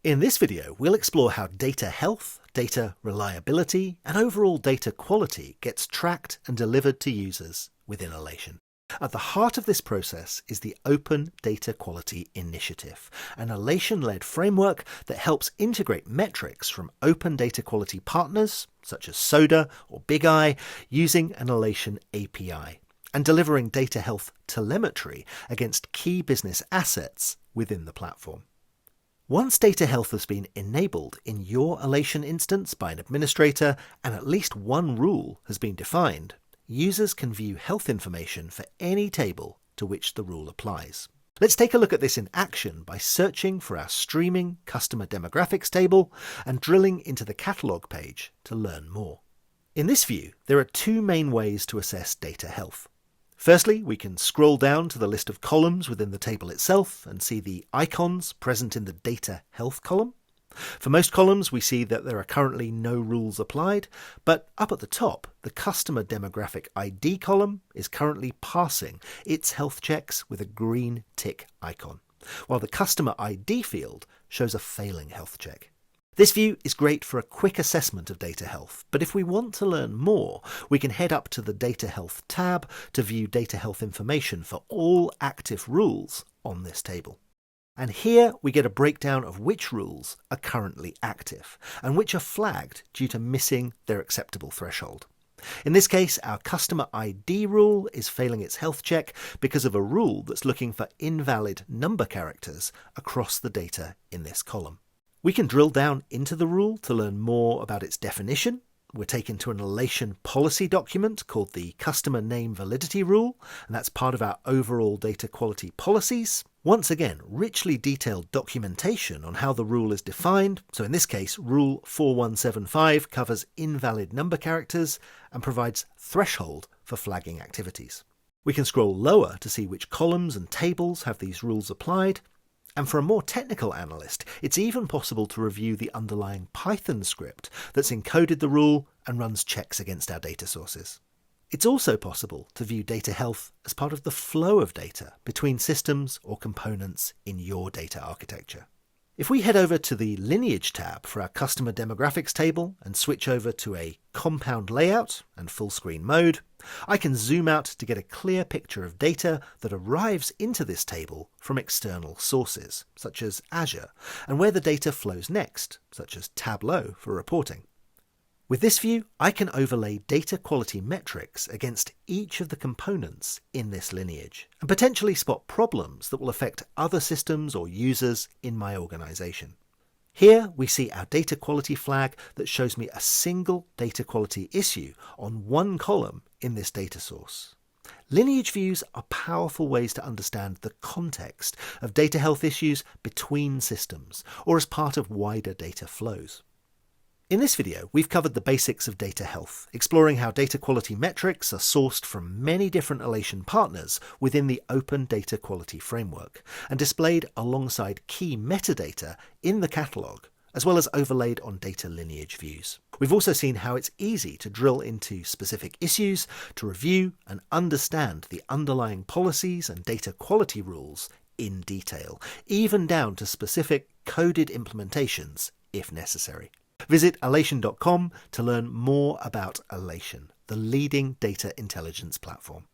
In this video, we'll explore how data health, data reliability, and overall data quality gets tracked and delivered to users within Alation. At the heart of this process is the Open Data Quality Initiative, an Alation-led framework that helps integrate metrics from open data quality partners, such as Soda or Big Eye, using an Alation API, and delivering data health telemetry against key business assets within the platform. Once data health has been enabled in your Alation instance by an administrator and at least one rule has been defined, users can view health information for any table to which the rule applies. Let's take a look at this in action by searching for our streaming customer demographics table and drilling into the catalogue page to learn more. In this view, there are two main ways to assess data health. Firstly, we can scroll down to the list of columns within the table itself and see the icons present in the Data Health column. For most columns, we see that there are currently no rules applied, but up at the top, the Customer Demographic ID column is currently passing its health checks with a green tick icon, while the Customer ID field shows a failing health check. This view is great for a quick assessment of data health, but if we want to learn more, we can head up to the Data Health tab to view data health information for all active rules on this table. And here we get a breakdown of which rules are currently active and which are flagged due to missing their acceptable threshold. In this case, our Customer ID rule is failing its health check because of a rule that's looking for invalid number characters across the data in this column. We can drill down into the rule to learn more about its definition. We're taken to an Alation policy document called the Customer Name Validity Rule, and that's part of our overall data quality policies. Once again, richly detailed documentation on how the rule is defined. So in this case, Rule 4175 covers invalid number characters and provides threshold for flagging activities. We can scroll lower to see which columns and tables have these rules applied. And for a more technical analyst, it's even possible to review the underlying Python script that's encoded the rule and runs checks against our data sources. It's also possible to view data health as part of the flow of data between systems or components in your data architecture. If we head over to the Lineage tab for our Customer Demographics table and switch over to a compound layout and full screen mode, I can zoom out to get a clear picture of data that arrives into this table from external sources, such as Azure, and where the data flows next, such as Tableau for reporting. With this view, I can overlay data quality metrics against each of the components in this lineage and potentially spot problems that will affect other systems or users in my organization. Here we see our data quality flag that shows me a single data quality issue on one column in this data source. Lineage views are powerful ways to understand the context of data health issues between systems or as part of wider data flows. In this video, we've covered the basics of data health, exploring how data quality metrics are sourced from many different Alation partners within the Open Data Quality Framework and displayed alongside key metadata in the catalogue, as well as overlaid on data lineage views. We've also seen how it's easy to drill into specific issues to review and understand the underlying policies and data quality rules in detail, even down to specific coded implementations if necessary. Visit alation.com to learn more about Alation, the leading data intelligence platform.